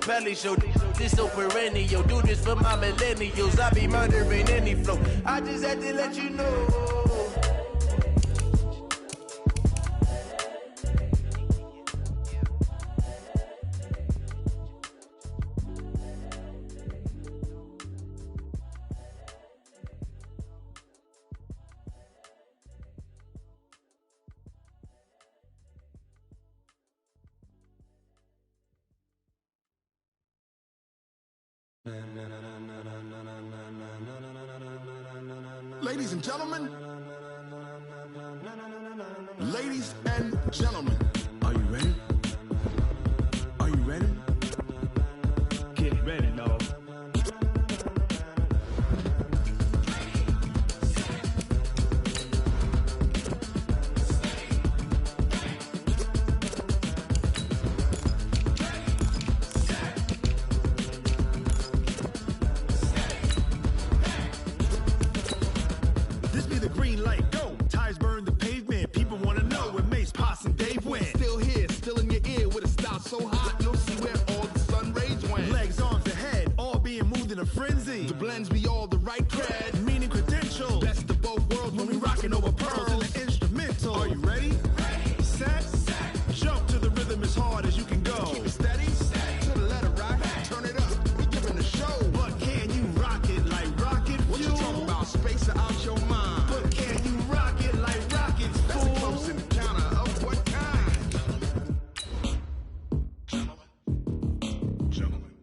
Pelly show. This so perennial. Do this for my millennials. I be murdering any flow. I just had to let you know. Ladies and gentlemen, ladies and gentlemen, are you ready? Are you ready? Get ready, dog. So hot, you'll see where all the sun rays went. Legs, arms, ahead, all being moved in a frenzy. The blends be all the right cred, meaning credentials. Best of both worlds when we rockin' over pearls in the instrumental. Are you ready? Ready. Set. Jump to the rhythm as hard as you can go. Keep it steady. To the letter right. Turn it up. We giving the show. But can you rock it like rocket fuel? What you talking about? Space out your mind. But can you rock it like rockets, fool? That's a close encounter of what kind?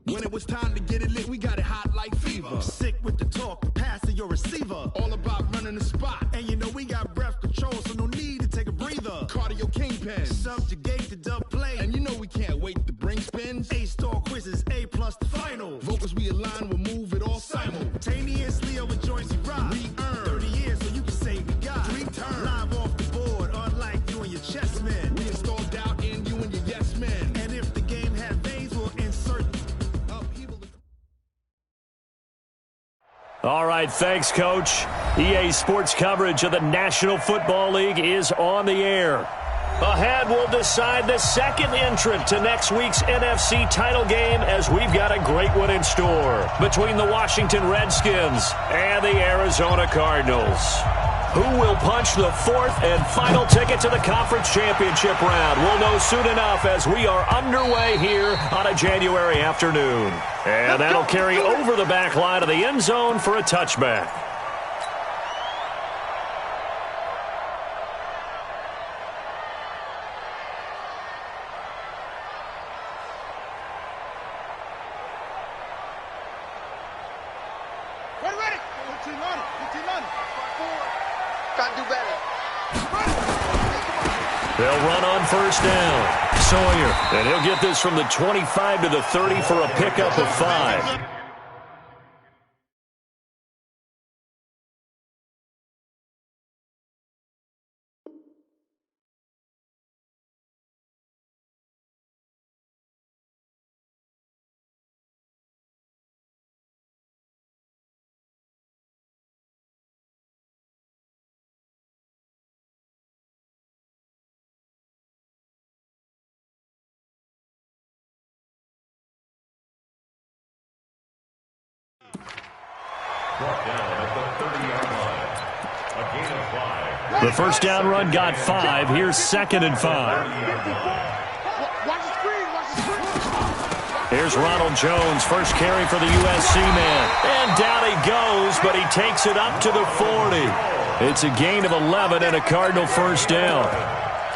When it was time to get it lit, we got it hot like fever. Sick with the talk, pass to your receiver. All about running the spot. And you know we got breath control, so no need to take a breather. Cardio kingpin, subjugate the dub play. And you know we can't wait to bring spins. A-star quizzes, A+ the final. Vocals we align, we'll move it all simultaneously over joints we rock. We earn 30 years, so you can say we got 3 turns. Live off the board, unlike you and your chess men. We install doubt in you and your yes men. And if the game had veins, we'll insert. All right, thanks, Coach. EA Sports coverage of the National Football League is on the air. Ahead, we'll decide the second entrant to next week's NFC title game as we've got a great one in store between the Washington Redskins and the Arizona Cardinals. Who will punch the fourth and final ticket to the conference championship round? We'll know soon enough as we are underway here on a January afternoon. And that'll carry over the back line of the end zone for a touchback. They'll run on first down. Sawyer, and he'll get this from the 25 to the 30 for a pickup of 5. The first down run got 5. Here's 2nd and 5. Here's Ronald Jones, first carry for the USC man. And down he goes, but he takes it up to the 40. It's a gain of 11 and a Cardinal first down.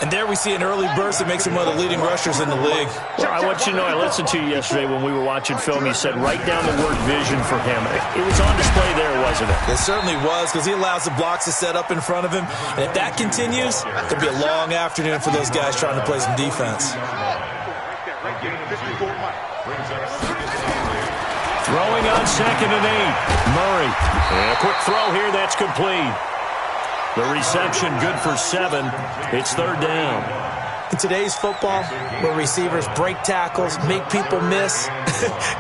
And there we see an early burst that makes him one of the leading rushers in the league. Well, I want you to know, I listened to you yesterday when we were watching film. You said write down the word vision for him. It was on display there, wasn't it? It certainly was, because he allows the blocks to set up in front of him. And if that continues, it could be a long afternoon for those guys trying to play some defense. Throwing on 2nd and 8. Murray. And a quick throw here, that's complete. The reception good for 7. It's 3rd down. In today's football, where receivers break tackles, make people miss,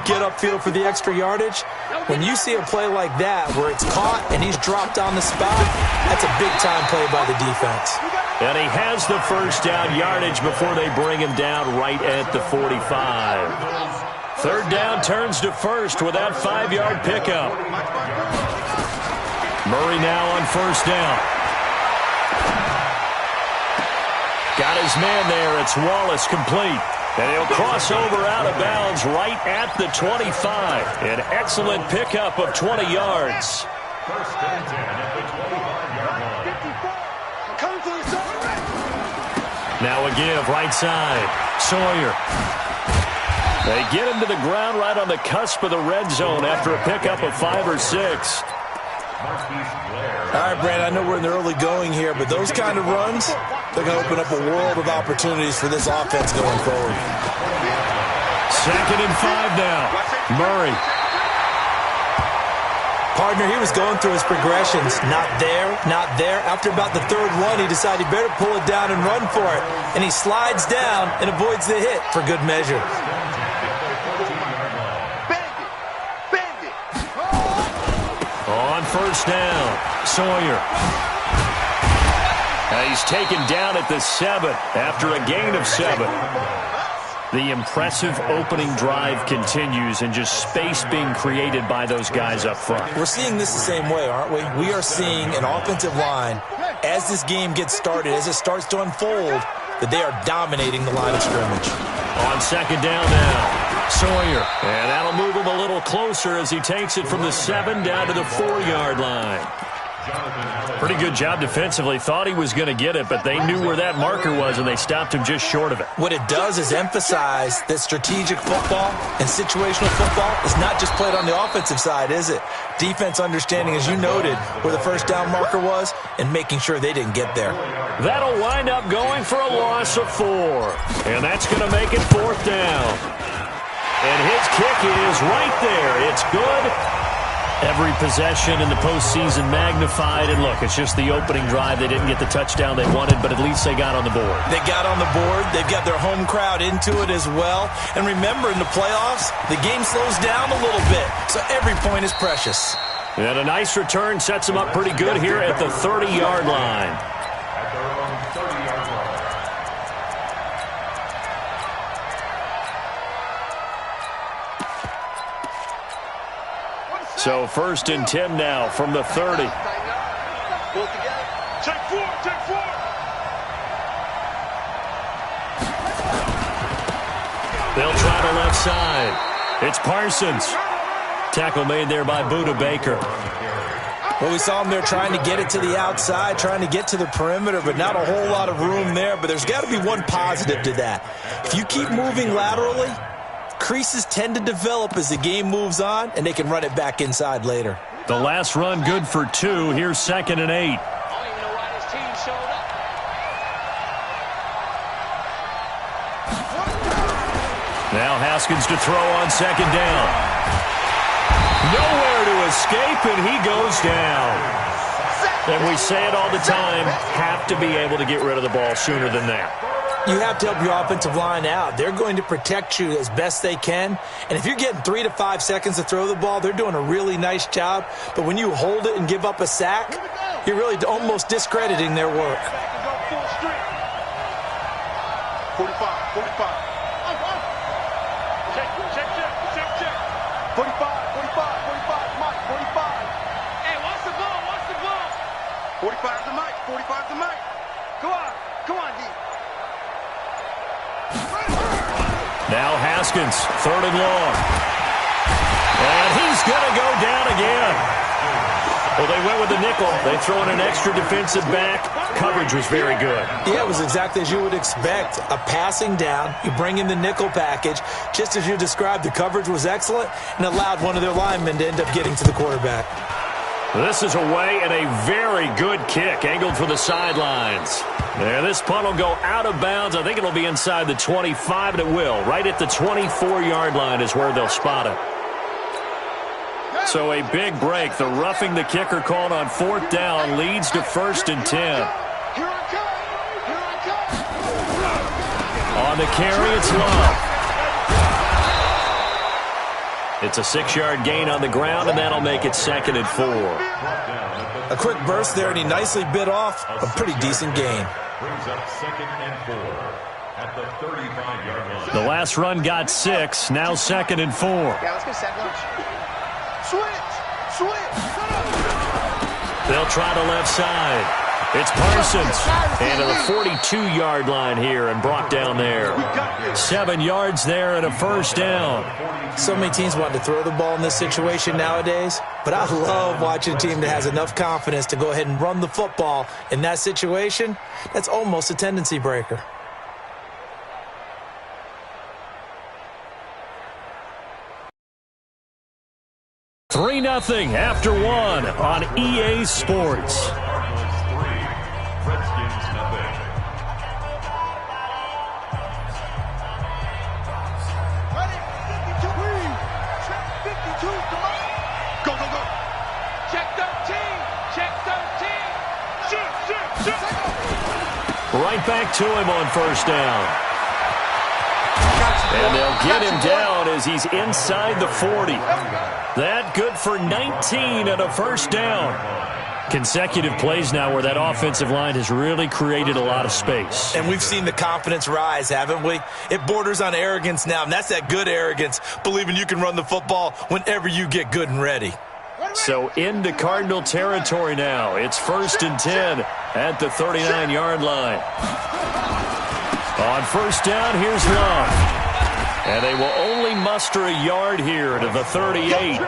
get upfield for the extra yardage, when you see a play like that where it's caught and he's dropped on the spot, that's a big-time play by the defense. And he has the first down yardage before they bring him down right at the 45. Third down turns to first with that 5-yard pickup. Murray now on first down. Got his man there. It's Wallace complete. And he'll cross over out of bounds right at the 25. An excellent pickup of 20 yards. First and 10 at the 25-yard line. Now a give right side. Sawyer. They get him to the ground right on the cusp of the red zone after a pickup of 5 or 6. All right, Brad, I know we're in the early going here, but those kind of runs, they're going to open up a world of opportunities for this offense going forward. Second and 5 now. Murray. Partner, he was going through his progressions. Not there, not there. After about the third one, he decided he better pull it down and run for it. And he slides down and avoids the hit for good measure. On first down, Sawyer. He's taken down at the 7 after a gain of 7. The impressive opening drive continues and just space being created by those guys up front. We're seeing this the same way, aren't we? We are seeing an offensive line, as this game gets started, as it starts to unfold, that they are dominating the line of scrimmage. On second down now, Sawyer. And that'll move him a little closer as he takes it from the 7 down to the 4-yard line. Pretty good job defensively. Thought he was going to get it, but they knew where that marker was, and they stopped him just short of it. What it does is emphasize that strategic football and situational football is not just played on the offensive side, is it? Defense understanding, as you noted, where the first down marker was and making sure they didn't get there. That'll wind up going for a loss of 4. And that's going to make it 4th down. And his kick is right there. It's good. Every possession in the postseason magnified. And look, it's just the opening drive. They didn't get the touchdown they wanted, but at least they got on the board. They got on the board. They've got their home crowd into it as well. And remember, in the playoffs, the game slows down a little bit. So every point is precious. And a nice return sets them up pretty good here at the 30-yard line. So 1st and 10 now from the 30. Check 4, check 4. They'll try the left side. It's Parsons. Tackle made there by Budda Baker. Well, we saw him there trying to get it to the outside, trying to get to the perimeter, but not a whole lot of room there. But there's got to be one positive to that. If you keep moving laterally, creases tend to develop as the game moves on, and they can run it back inside later. The last run good for 2. Here's 2nd and 8. I don't even know why this team showed up. Now Haskins to throw on 2nd down. Nowhere to escape, and he goes down. And we say it all the time, have to be able to get rid of the ball sooner than that. You have to help your offensive line out. They're going to protect you as best they can. And if you're getting 3 to 5 seconds to throw the ball, they're doing a really nice job. But when you hold it and give up a sack, you're really almost discrediting their work. 45, 45. Check. 45, Mike, 45. Hey, watch the ball, watch the ball. 45 to Mike, 45 to Mike. Come on, D. Now Haskins, 3rd and long. And he's going to go down again. Well, they went with the nickel. They throw in an extra defensive back. Coverage was very good. Yeah, it was exactly as you would expect. A passing down. You bring in the nickel package. Just as you described, the coverage was excellent and allowed one of their linemen to end up getting to the quarterback. This is away and a very good kick, angled for the sidelines. And this punt will go out of bounds. I think it'll be inside the 25, and it will. Right at the 24-yard line is where they'll spot it. So a big break. The roughing the kicker called on 4th down leads to 1st and 10. On the carry, it's Love. It's a 6-yard gain on the ground, and that'll make it 2nd and 4. A quick burst there, and he nicely bit off a pretty decent gain. Brings up 2nd and 4. at the 35-yard line. The last run got 6, now 2nd and 4. Yeah, let's go set lunch. Switch! They'll try the left side. It's Parsons, and to the 42-yard line here and brought down there. 7 yards there and a first down. So many teams want to throw the ball in this situation nowadays, but I love watching a team that has enough confidence to go ahead and run the football in that situation. That's almost a tendency breaker. Three 3-0 after 1 on EA Sports. Redskins nothing. Ready? 52, come on. Go, go, go. Check 13! Check 13! Right back to him on first down. And they'll get him down as he's inside the 40. That good for 19 and a first down. Consecutive plays now where that offensive line has really created a lot of space. And we've seen the confidence rise, haven't we? It borders on arrogance now, and that's that good arrogance, believing you can run the football whenever you get good and ready. So into Cardinal territory now. It's 1st and 10 at the 39-yard line. On first down, here's Love. And they will only muster a yard here to the 38.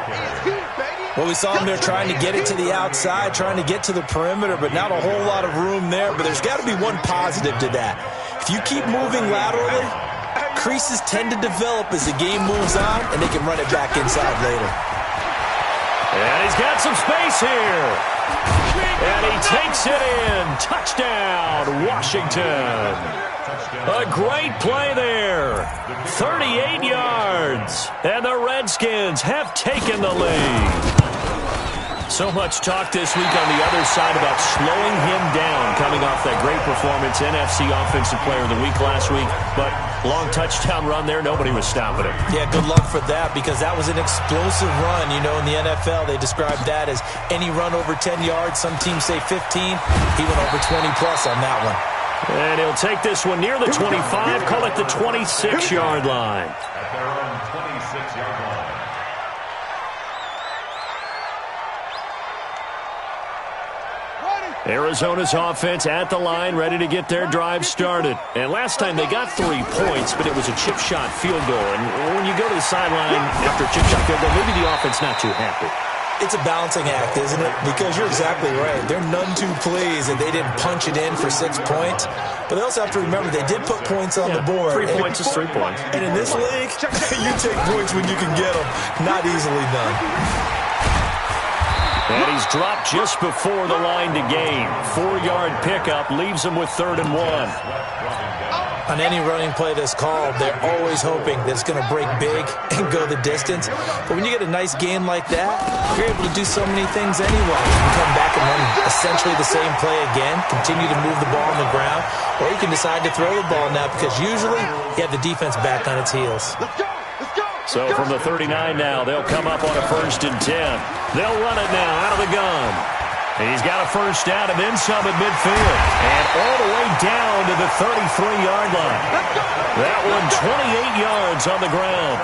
Well, we saw them there trying to get it to the outside, trying to get to the perimeter, but not a whole lot of room there. But there's got to be one positive to that. If you keep moving laterally, creases tend to develop as the game moves on, and they can run it back inside later. And he's got some space here. And he takes it in. Touchdown, Washington. A great play there. 38 yards. And the Redskins have taken the lead. So much talk this week on the other side about slowing him down coming off that great performance, NFC Offensive Player of the Week last week. But long touchdown run there, nobody was stopping him. Yeah, good luck for that because that was an explosive run. You know, in the NFL, they described that as any run over 10 yards. Some teams say 15. He went over 20-plus on that one. And he'll take this one near the 25, call it the 26-yard line. At their own 26-yard line. Arizona's offense at the line, ready to get their drive started. And last time they got 3 points, but it was a chip shot field goal. And when you go to the sideline after a chip shot field goal, maybe the offense not too happy. It's a balancing act, isn't it? Because you're exactly right. They're none too pleased that they didn't punch it in for 6 points. But they also have to remember they did put points on the board. 3 points is 3 points. And in this league, you take points when you can get them. Not easily done. And he's dropped just before the line to gain. 4-yard pickup leaves him with 3rd and 1. On any running play that's called, they're always hoping that it's going to break big and go the distance. But when you get a nice gain like that, you're able to do so many things anyway. You can come back and run essentially the same play again, continue to move the ball on the ground, or you can decide to throw the ball now because usually you have the defense back on its heels. So from the 39 now, they'll come up on a 1st and 10. They'll run it now out of the gun. And he's got a first down and then some at midfield. And all the way down to the 33-yard line. That one 28 yards on the ground.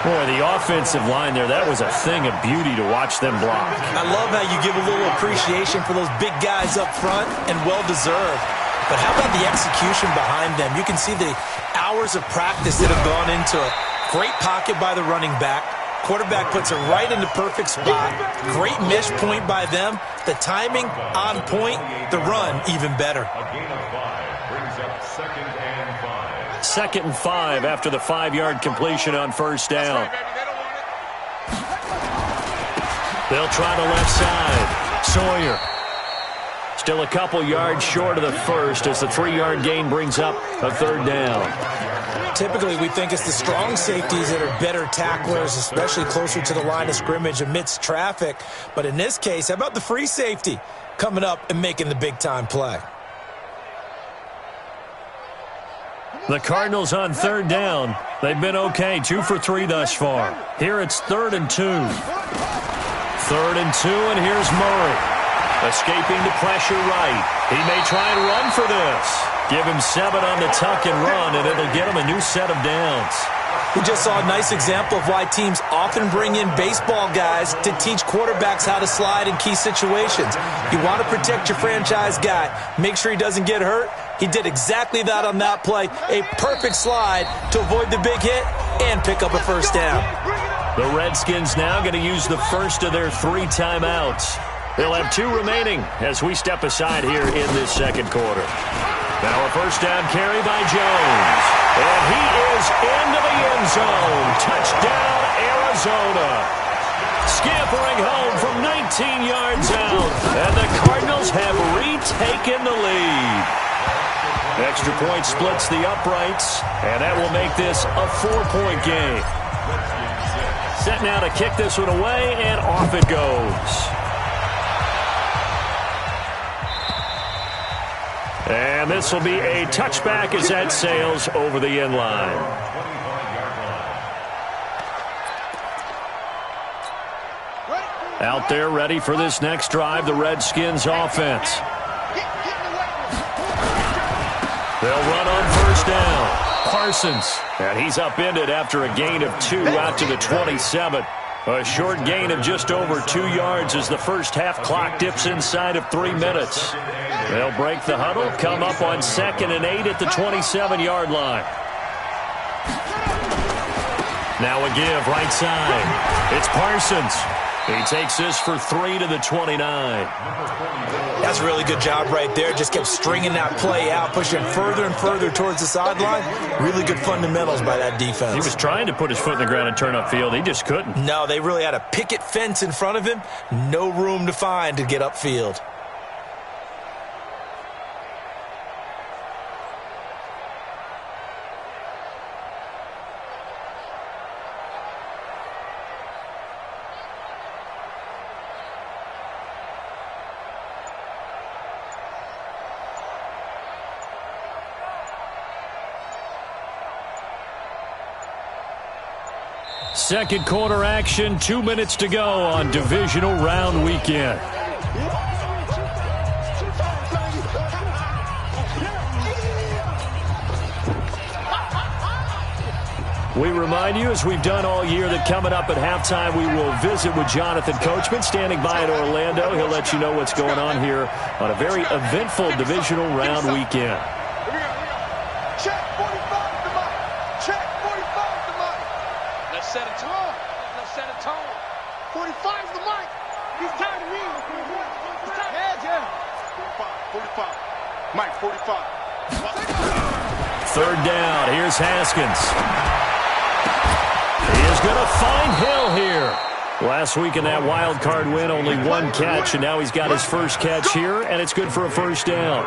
Boy, the offensive line there, that was a thing of beauty to watch them block. I love how you give a little appreciation for those big guys up front, and well-deserved. But how about the execution behind them? You can see the hours of practice that have gone into it. Great pocket by the running back. Quarterback puts it right in the perfect spot. Great mesh point by them. The timing on point. The run even better. A gain of 5 brings up 2nd and 5. 2nd and 5 after the 5-yard completion on first down. They'll try the left side. Sawyer. Still a couple yards short of the first as the 3-yard gain brings up a 3rd down. Typically, we think it's the strong safeties that are better tacklers, especially closer to the line of scrimmage amidst traffic. But in this case, how about the free safety coming up and making the big-time play? The Cardinals on 3rd down. They've been okay, 2 for 3 thus far. Here it's 3rd and 2. 3rd and 2, and here's Murray. Escaping the pressure right. He may try and run for this. Give him 7 on the tuck and run, and it'll get him a new set of downs. We just saw a nice example of why teams often bring in baseball guys to teach quarterbacks how to slide in key situations. You want to protect your franchise guy. Make sure he doesn't get hurt. He did exactly that on that play. A perfect slide to avoid the big hit and pick up a first down. The Redskins now going to use the first of their 3 timeouts. They'll have 2 remaining as we step aside here in this second quarter. Now a first down carry by Jones. And he is into the end zone. Touchdown, Arizona. Scampering home from 19 yards out. And the Cardinals have retaken the lead. Extra point splits the uprights. And that will make this a 4-point game. Set now to kick this one away, and off it goes. And this will be a touchback as that sails over the end line. Out there ready for this next drive, the Redskins offense. They'll run on first down. Parsons, and he's upended after a gain of 2 out to the 27. A short gain of just over 2 yards as the first half clock dips inside of 3 minutes. They'll break the huddle, come up on 2nd and 8 at the 27-yard line. Now a give right side. It's Parsons. He takes this for 3 to the 29. That's a really good job right there. Just kept stringing that play out, pushing further and further towards the sideline. Really good fundamentals by that defense. He was trying to put his foot in the ground and turn upfield. He just couldn't. No, they really had a picket fence in front of him. No room to find to get upfield. Second quarter action, 2 minutes to go on divisional round weekend. We remind you, as we've done all year, that coming up at halftime, we will visit with Jonathan Coachman, standing by in Orlando. He'll let you know what's going on here on a very eventful divisional round weekend. Check 45 to Mike. Check 45 to Mike. Let's set a tone. Let's set a tone. 45 to Mike. He's tired of me. He's tired. Yeah. 45. Mike, 45. Third down. Here's Haskins. He is going to find Hill here. Last week in that wild card win, only 1 catch, and now he's got his first catch here, and it's good for a first down.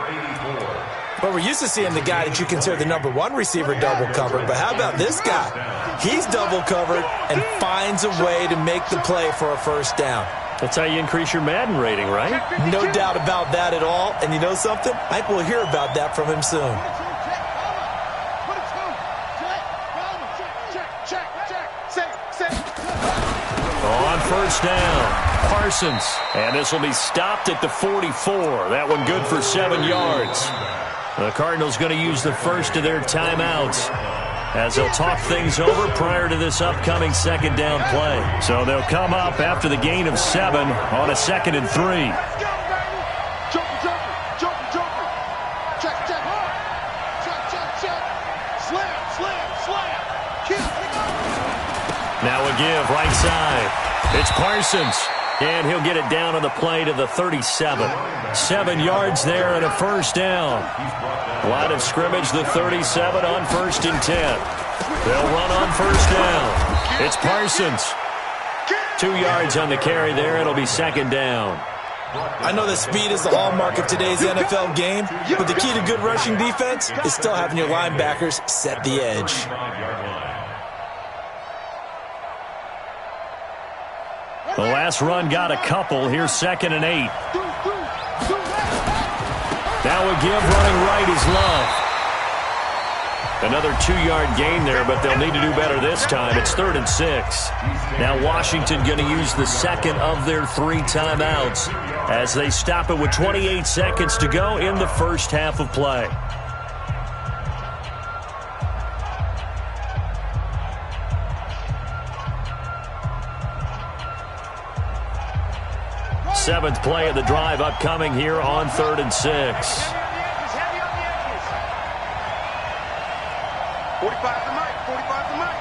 But we're used to seeing the guy that you consider the #1 receiver double covered. But how about this guy? He's double covered and finds a way to make the play for a first down. That's how you increase your Madden rating, right? No doubt about that at all. And you know something? I think we'll hear about that from him soon. On first down, Parsons. And this will be stopped at the 44. That one good for 7 yards. The Cardinals going to use the first of their timeouts as they'll talk things over prior to this upcoming second down play. So they'll come up after the gain of 7 on a 2nd and 3. Now a give right side. It's Parsons. And he'll get it down on the play to the 37. 7 yards there and a first down. Line of scrimmage, the 37 on 1st and 10. They'll run on first down. It's Parsons. 2 yards on the carry there. It'll be 2nd down. I know that speed is the hallmark of today's NFL game, but the key to good rushing defense is still having your linebackers set the edge. The last run got a couple. Here's 2nd and 8. Now a give running right is Love. Another 2-yard gain there, but they'll need to do better this time. It's 3rd and 6. Now Washington going to use the second of their 3 timeouts as they stop it with 28 seconds to go in the first half of play. 7th play of the drive upcoming here on 3rd and 6. 45 to Mike. 45 to Mike.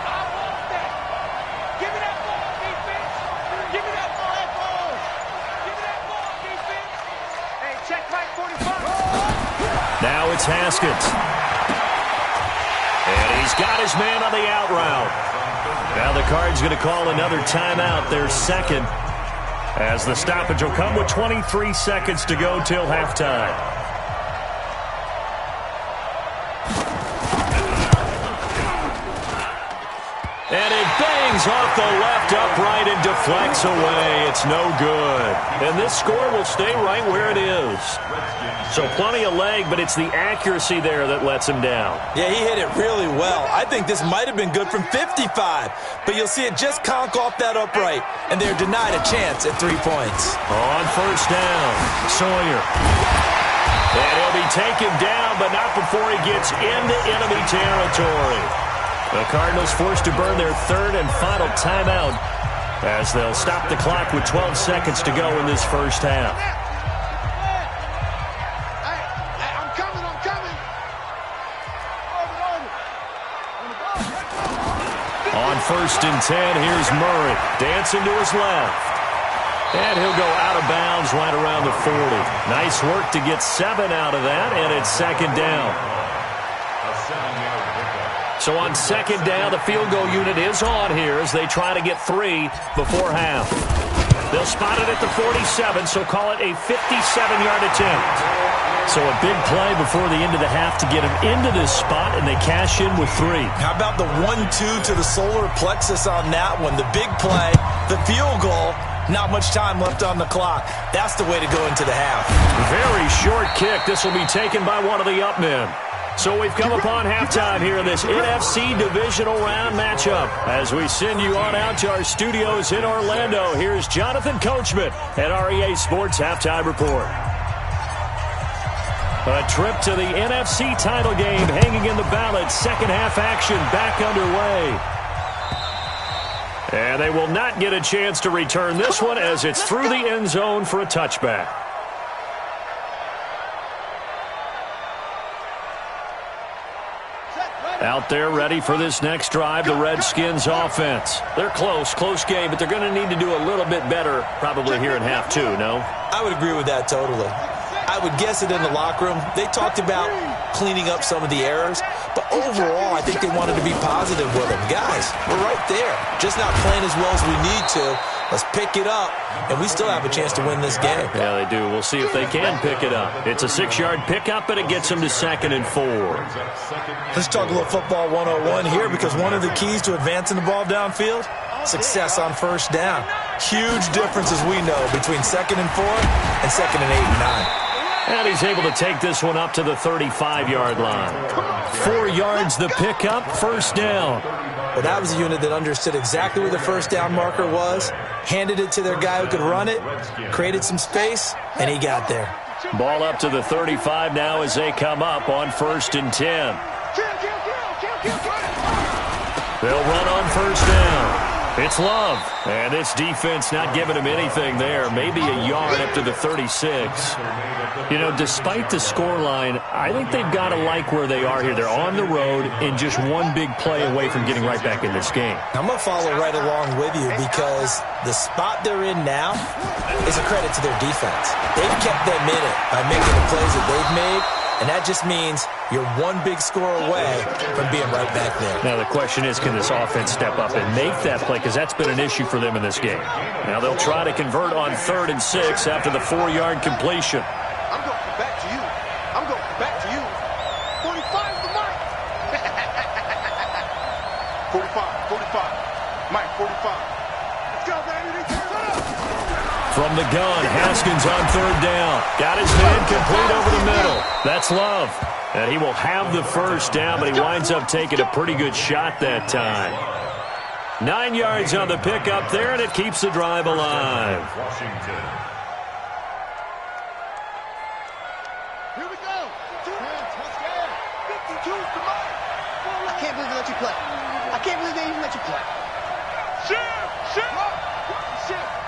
I want that. Give me that ball, defense. Give me that ball, Echoes. Give me that ball, defense. Hey, check Mike 45. Now it's Haskins. And he's got his man on the out route. Now the Cards going to call another timeout, their second, as the stoppage will come with 23 seconds to go till halftime. And it bangs off the left upright and deflects away. It's no good. And this score will stay right where it is. So plenty of leg, but it's the accuracy there that lets him down. Yeah, he hit it really well. I think this might have been good from 55, but you'll see it just conk off that upright, and they're denied a chance at 3 points. On first down, Sawyer. And he'll be taken down, but not before he gets into enemy territory. The Cardinals forced to burn their 3rd and final timeout as they'll stop the clock with 12 seconds to go in this first half. On 1st and 10, here's Murray dancing to his left. And he'll go out of bounds right around the 40. Nice work to get 7 out of that, and it's 2nd down. So on 2nd down, the field goal unit is on here as they try to get 3 before half. They'll spot it at the 47, so call it a 57-yard attempt. So a big play before the end of the half to get them into this spot, and they cash in with 3. How about the 1-2 to the solar plexus on that one? The big play, the field goal, not much time left on the clock. That's the way to go into the half. Very short kick. This will be taken by one of the up men. So we've come upon halftime here in this NFC divisional round matchup. As we send you on out to our studios in Orlando, here's Jonathan Coachman at REA Sports Halftime Report. A trip to the NFC title game hanging in the balance. Second half action back underway. And they will not get a chance to return this one as it's through the end zone for a touchback. Out there ready for this next drive, the Redskins offense. They're close game, but they're going to need to do a little bit better probably here in half 2, no? I would agree with that totally. I would guess it in the locker room. They talked about cleaning up some of the errors, but overall I think they wanted to be positive with them. Guys, we're right there. Just not playing as well as we need to. Let's pick it up, and we still have a chance to win this game. Yeah, they do. We'll see if they can pick it up. It's a 6-yard pickup, but it gets them to 2nd and 4. Let's talk a little football 101 here, because one of the keys to advancing the ball downfield, success on first down. Huge difference, as we know, between 2nd and 4 and 2nd and 8 and 9. And he's able to take this one up to the 35-yard line. 4 yards the pickup, first down. Well, that was a unit that understood exactly where the first down marker was, handed it to their guy who could run it, created some space, and he got there. Ball up to the 35 now as they come up on 1st and 10. They'll run on first down. It's Love, and this defense not giving him anything there. Maybe a yard up to the 36. You know, despite the scoreline, I think they've got to like where they are here. They're on the road and just one big play away from getting right back in this game. I'm going to follow right along with you because the spot they're in now is a credit to their defense. They've kept them in it by making the plays that they've made, and that just means you're one big score away from being right back there. Now the question is, can this offense step up and make that play? Because that's been an issue for them in this game. Now they'll try to convert on 3rd and 6 after the 4-yard completion. I'm going back to you. I'm going back to you. 45 to Mike. 45. Mike, 45. Let's go, baby. From the gun, Haskins on 3rd down. Got his man complete over the middle. That's Love. And he will have the first down, but he winds up taking a pretty good shot that time. 9 yards on the pickup there, and it keeps the drive alive. Here we go. 52 to Mike. I can't believe they let you play. I can't believe they even let you play. Shit.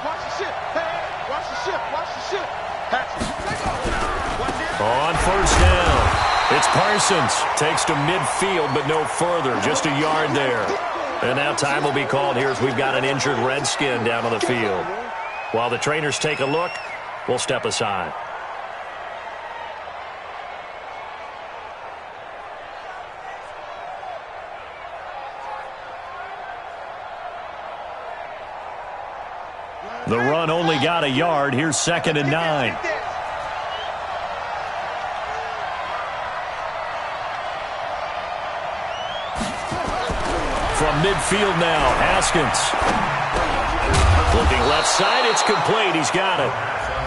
Watch the shit. Hey, watch the first down. It's Parsons. Takes to midfield, but no further. Just a yard there. And now time will be called here as we've got an injured Redskin down on the field. While the trainers take a look, we'll step aside. The run only got a yard. Here's 2nd and 9. From midfield now, Haskins. Looking left side, it's complete. He's got it.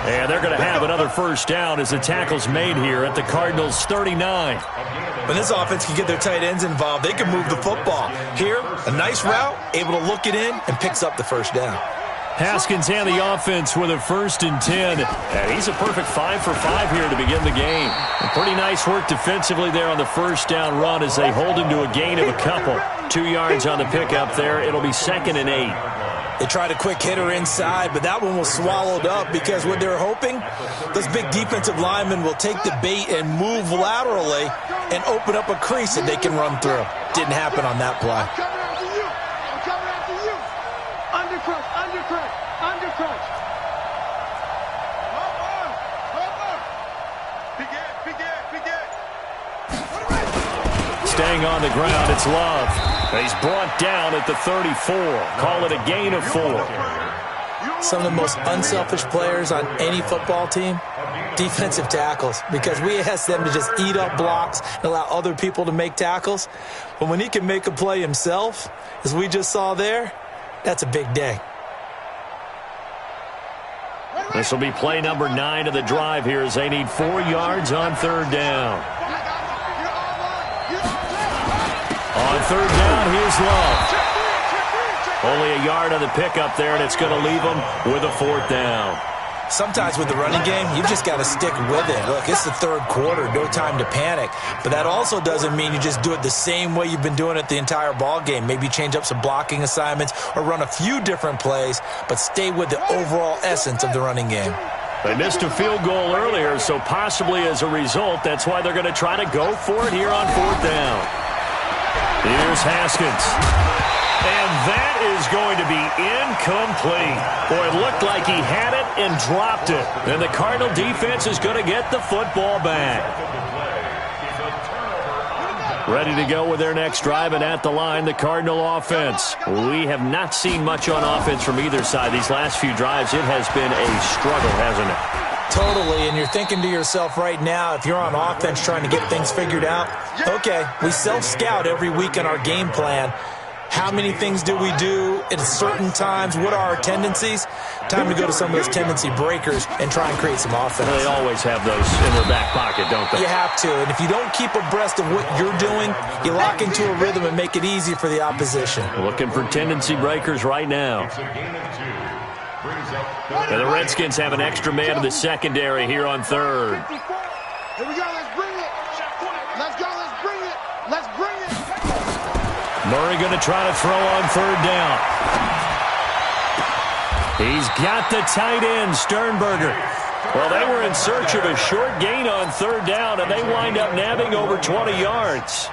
And they're going to have another first down as the tackle's made here at the Cardinals' 39. When this offense can get their tight ends involved, they can move the football. Here, a nice route, able to look it in, and picks up the first down. Haskins and the offense with a 1st and 10. And he's a perfect 5 for 5 here to begin the game. And pretty nice work defensively there on the first down run as they hold him to a gain of a couple. 2 yards on the pickup there. It'll be 2nd and 8. They tried a quick hitter inside, but that one was swallowed up because what they're hoping, those big defensive linemen will take the bait and move laterally and open up a crease that they can run through. Didn't happen on that play. Staying on the ground, it's Love. He's brought down at the 34. Call it a gain of 4. Some of the most unselfish players on any football team, defensive tackles, because we ask them to just eat up blocks and allow other people to make tackles. But when he can make a play himself, as we just saw there, that's a big day. This will be play number 9 of the drive here as they need 4 yards on 3rd down. On 3rd down, here's Love. Only a yard on the pickup there, and it's going to leave them with a 4th down. Sometimes with the running game, you've just got to stick with it. Look, it's the 3rd quarter, no time to panic. But that also doesn't mean you just do it the same way you've been doing it the entire ball game. Maybe change up some blocking assignments or run a few different plays, but stay with the overall essence of the running game. They missed a field goal earlier, so possibly as a result, that's why they're going to try to go for it here on 4th down. Here's Haskins. And that is going to be incomplete. Boy, it looked like he had it and dropped it. And the Cardinal defense is going to get the football back. Ready to go with their next drive, and at the line, the Cardinal offense. We have not seen much on offense from either side. These last few drives, it has been a struggle, hasn't it? Totally, and you're thinking to yourself right now, if you're on offense trying to get things figured out, okay, we self-scout every week in our game plan. How many things do we do at certain times? What are our tendencies? Time to go to some of those tendency breakers and try and create some offense. They always have those in their back pocket, don't they? You have to, and if you don't keep abreast of what you're doing, you lock into a rhythm and make it easy for the opposition. Looking for tendency breakers right now. And the Redskins have an extra man in the secondary here on 3rd. Here we go, let's bring it. Let's go, let's bring it. Let's bring it. Murray going to try to throw on 3rd down. He's got the tight end, Sternberger. Well, they were in search of a short gain on 3rd down, and they wind up nabbing over 20 yards.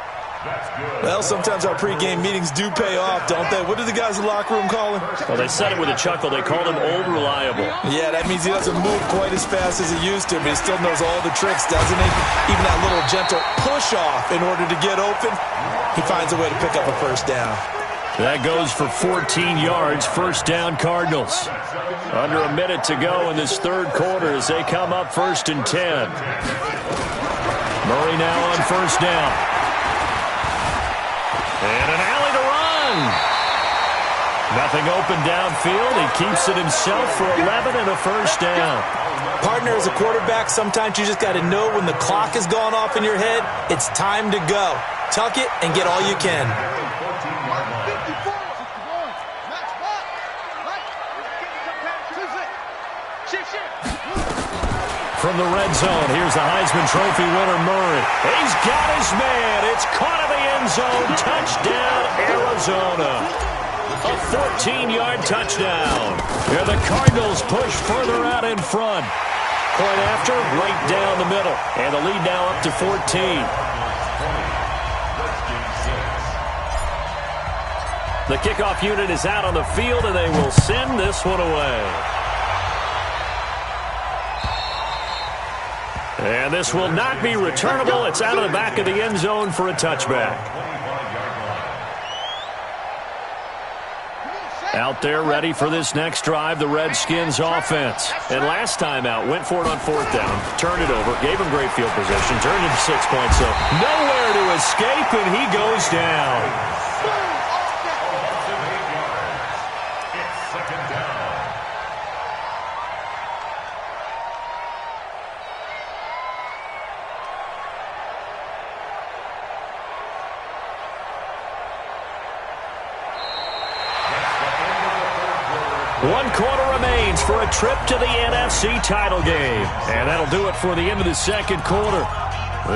Well, sometimes our pregame meetings do pay off, don't they? What did the guys in the locker room call him? Well, they said it with a chuckle. They called him Old Reliable. Yeah, that means he doesn't move quite as fast as he used to, but he still knows all the tricks, doesn't he? Even that little gentle push-off in order to get open, he finds a way to pick up a first down. That goes for 14 yards. First down, Cardinals. Under a minute to go in this 3rd quarter as they come up 1st and 10. Murray now on 1st down. And an alley to run. Nothing open downfield. He keeps it himself for 11 and a first down. Partner, as a quarterback, sometimes you just got to know when the clock has gone off in your head, it's time to go. Tuck it and get all you can. From the red zone, here's the Heisman Trophy winner, Murray. He's got his man. It's caught in the end zone. Touchdown, Arizona. A 14-yard touchdown. Here the Cardinals push further out in front. Point after, right down the middle. And the lead now up to 14. The kickoff unit is out on the field, and they will send this one away. And this will not be returnable. It's out of the back of the end zone for a touchback. Out there ready for this next drive, the Redskins offense. And last time out, went for it on 4th down, turned it over, gave him great field position, turned it to 6 points. So nowhere to escape, and he goes down. It's 2nd down. One quarter remains for a trip to the NFC title game. And that'll do it for the end of the second quarter.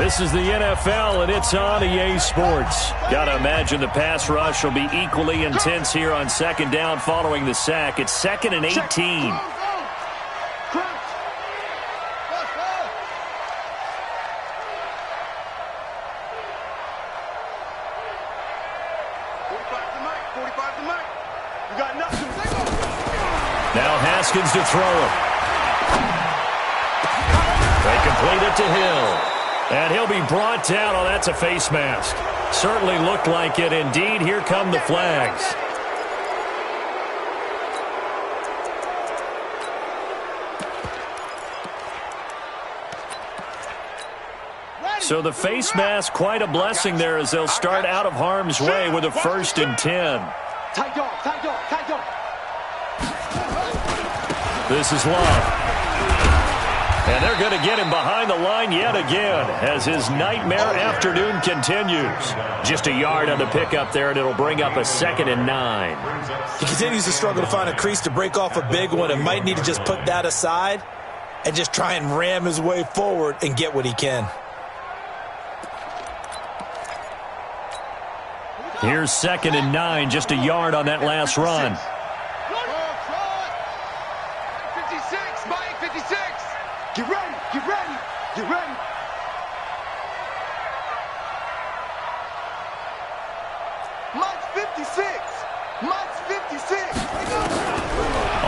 This is the NFL, and it's on EA Sports. Got to imagine the pass rush will be equally intense here on 2nd down following the sack. It's 2nd and 18. Now Haskins to throw it. They complete it to Hill. And he'll be brought down. Oh, that's a face mask. Certainly looked like it. Indeed, here come the flags. So the face mask, quite a blessing there as they'll start out of harm's way with a 1st and 10. Tight dog, tight dog, tight dog. This is Love. And they're going to get him behind the line yet again as his nightmare afternoon continues. Just a yard on the pickup there, and it'll bring up a 2nd and 9. He continues to struggle to find a crease to break off a big one and might need to just put that aside and just try and ram his way forward and get what he can. Here's 2nd and 9, just a yard on that last run. 56, Mike, 56. Get ready, get ready, get ready. Mike's 56. Mike's 56.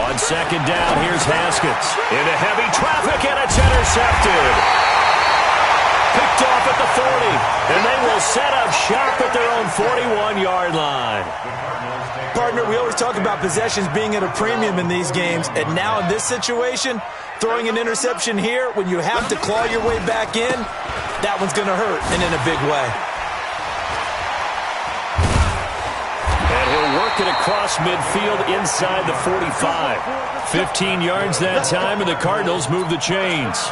On 2nd down, here's Haskins. Into heavy traffic, and it's intercepted. Picked off at the 40, and they will set up shop at their own 41-yard line. Partner, we always talk about possessions being at a premium in these games, and now in this situation, throwing an interception here when you have to claw your way back in, that one's going to hurt, and in a big way. And he'll work it across midfield inside the 45. 15 yards that time, and the Cardinals move the chains.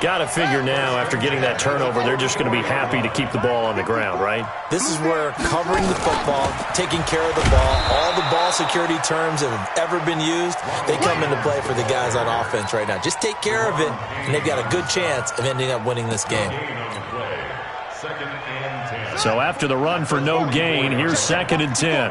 Got to figure now, after getting that turnover, they're just going to be happy to keep the ball on the ground, right? This is where covering the football, taking care of the ball, all the ball security terms that have ever been used, they come into play for the guys on offense right now. Just take care of it, and they've got a good chance of ending up winning this game. So after the run for no gain, here's 2nd and 10.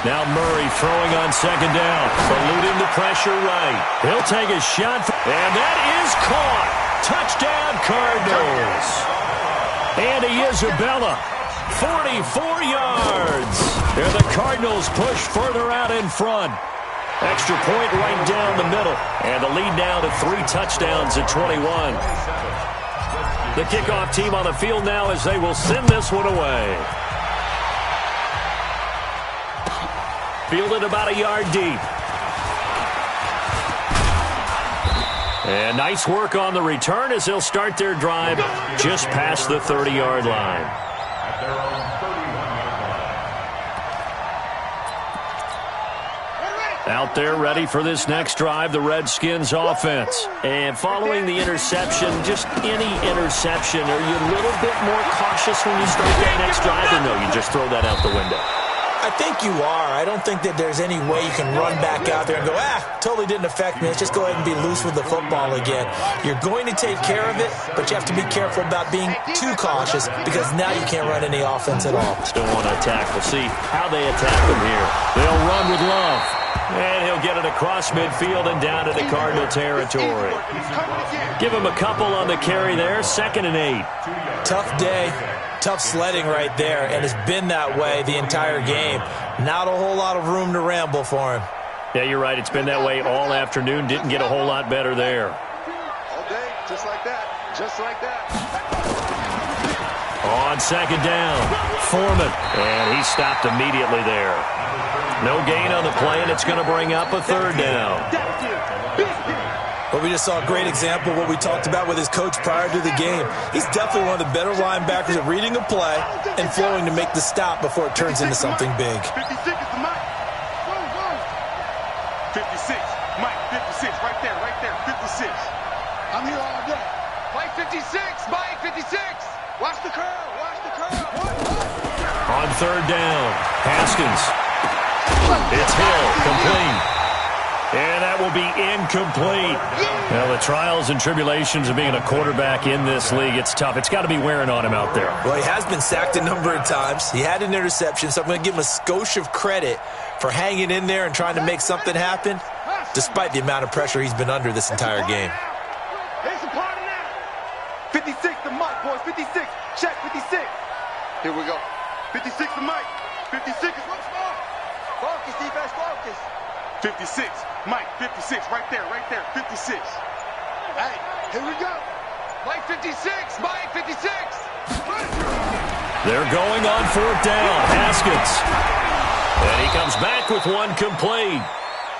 Now Murray throwing on 2nd down. Eluding the pressure right. He'll take a shot. And that is caught. Touchdown Cardinals. Andy Isabella, 44 yards. And the Cardinals push further out in front. Extra point right down the middle. And the lead now to 3 touchdowns at 21. The kickoff team on the field now as they will send this one away. Fielded about a yard deep. And nice work on the return as they'll start their drive just past the 30-yard line. At their own 31-yard line. Out there ready for this next drive, the Redskins offense. And following the interception, just any interception, are you a little bit more cautious when you start that next drive, or no, you just throw that out the window? I think you are. I don't think that there's any way you can run back out there and go, totally didn't affect me. Let's just go ahead and be loose with the football again. You're going to take care of it, but you have to be careful about being too cautious because now you can't run any offense at all. Still want to attack. We'll see how they attack them here. They'll run with Love. And he'll get it across midfield and down into Cardinal territory. Give him a couple on the carry there. 2nd and 8. Tough day. Tough sledding right there, and it's been that way the entire game. Not a whole lot of room to ramble for him. Yeah, you're right. It's been that way all afternoon. Didn't get a whole lot better there. All day, just like that. Just like that. On 2nd down, Foreman. And he stopped immediately there. No gain on the play, and it's going to bring up a 3rd down. But we just saw a great example of what we talked about with his coach prior to the game. He's definitely one of the better linebackers at reading a play and flowing to make the stop before it turns into something big. 56 is the Mike. 56. Mike, 56. Right there. 56. I'm here all day. Mike, 56. Mike, 56. Watch the curve. On 3rd down, Haskins. It's Hill, complete. And that will be incomplete. Well, the trials and tribulations of being a quarterback in this league, it's tough. It's got to be wearing on him out there. Well, he has been sacked a number of times. He had an interception, so I'm going to give him a skosh of credit for hanging in there and trying to make something happen, despite the amount of pressure he's been under this entire game. It's a party now. 56 to Mike, boys. 56. Check 56. Here we go. 56 to Mike. 56 is what's more. Focus, defense, focus. 56. Mike, 56. Right there. 56. Hey, here we go. Mike, 56. Mike, 56. They're going on 4th down. Haskins. And he comes back with one complete.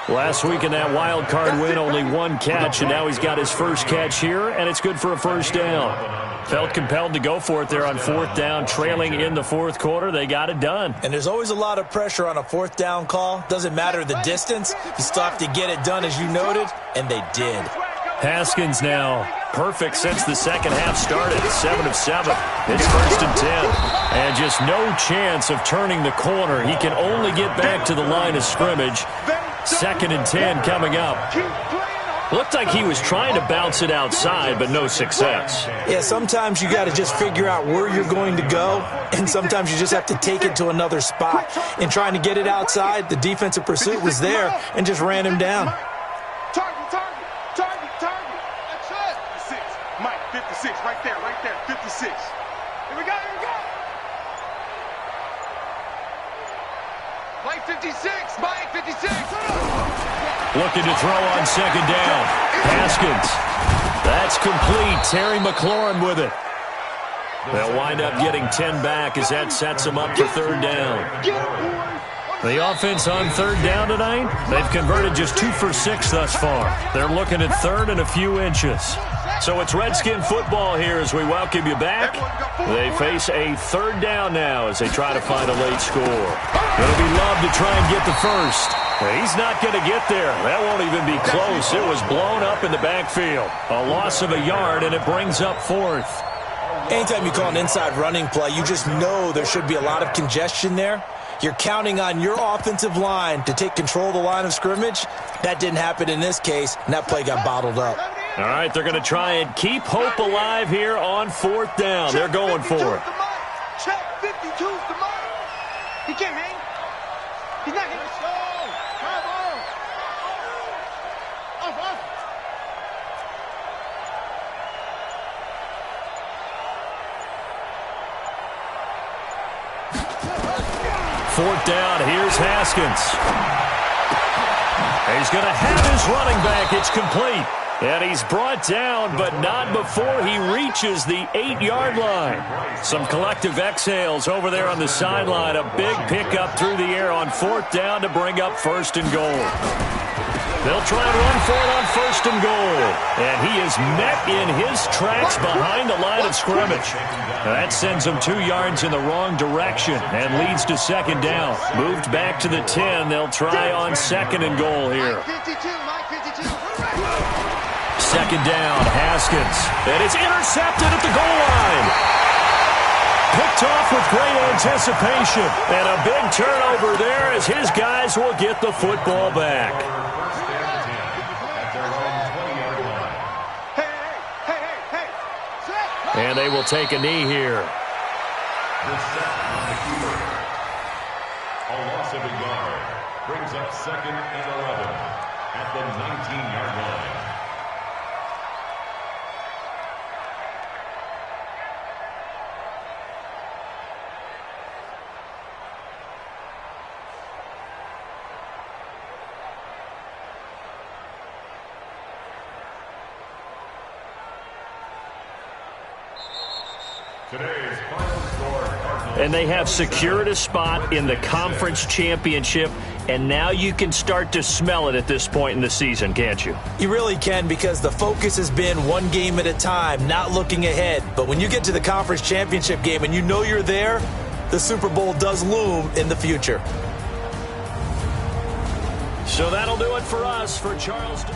Last week in that wild card win, only 1 catch, and now he's got his first catch here, and it's good for a 1st down. Felt compelled to go for it there on 4th down, trailing in the 4th quarter. They got it done. And there's always a lot of pressure on a 4th down call. Doesn't matter the distance. You still have to get it done, as you noted, and they did. Haskins now perfect since the second half started. 7 of 7. It's 1st and 10. And just no chance of turning the corner. He can only get back to the line of scrimmage. 2nd and 10 coming up. Looked like he was trying to bounce it outside, but no success. Yeah, sometimes you got to just figure out where you're going to go, and sometimes you just have to take it to another spot. In trying to get it outside, the defensive pursuit was there and just ran him down. Target. That's it. 56. Mike, 56. Right there. 56. Here we go. Mike, 56. Mike, 56. Looking to throw on 2nd down. Haskins. That's complete. Terry McLaurin with it. They'll wind up getting 10 back as that sets them up for 3rd down. The offense on 3rd down tonight, they've converted just 2 for 6 thus far. They're looking at 3rd and a few inches. So it's Redskin football here as we welcome you back. They face a 3rd down now as they try to find a late score. It'll be Love to try and get the first. He's not going to get there. That won't even be close. It was blown up in the backfield. A loss of a yard, and it brings up 4th. Anytime you call an inside running play, you just know there should be a lot of congestion there. You're counting on your offensive line to take control of the line of scrimmage. That didn't happen in this case, and that play got bottled up. All right, they're going to try and keep hope alive here on 4th down. They're going for it. Check 52's the mark. He can't hang. He's not going to slow. Off. 4th down, here's Haskins. He's going to have his running back. It's complete. And he's brought down, but not before he reaches the 8-yard line. Some collective exhales over there on the sideline. A big pickup through the air on 4th down to bring up 1st and goal. They'll try and run for it on 1st and goal. And he is met in his tracks behind the line of scrimmage. That sends him 2 yards in the wrong direction and leads to 2nd down. Moved back to the 10. They'll try on 2nd and goal here. 2nd down, Haskins. And it's intercepted at the goal line. Picked Picked off with great anticipation. And a big turnover there as his guys will get the football back. First and 10 at their own 20-yard line. Hey. And they will take a knee here. The sack on the keeper. A loss of a yard brings up 2nd and 11 at the 19-yard line. Today's final score, Cardinals. And they have secured a spot in the conference championship, and now you can start to smell it at this point in the season, can't you? You really can, because the focus has been one game at a time, not looking ahead. But when you get to the conference championship game and you know you're there, the Super Bowl does loom in the future. So that'll do it for us. For Charleston.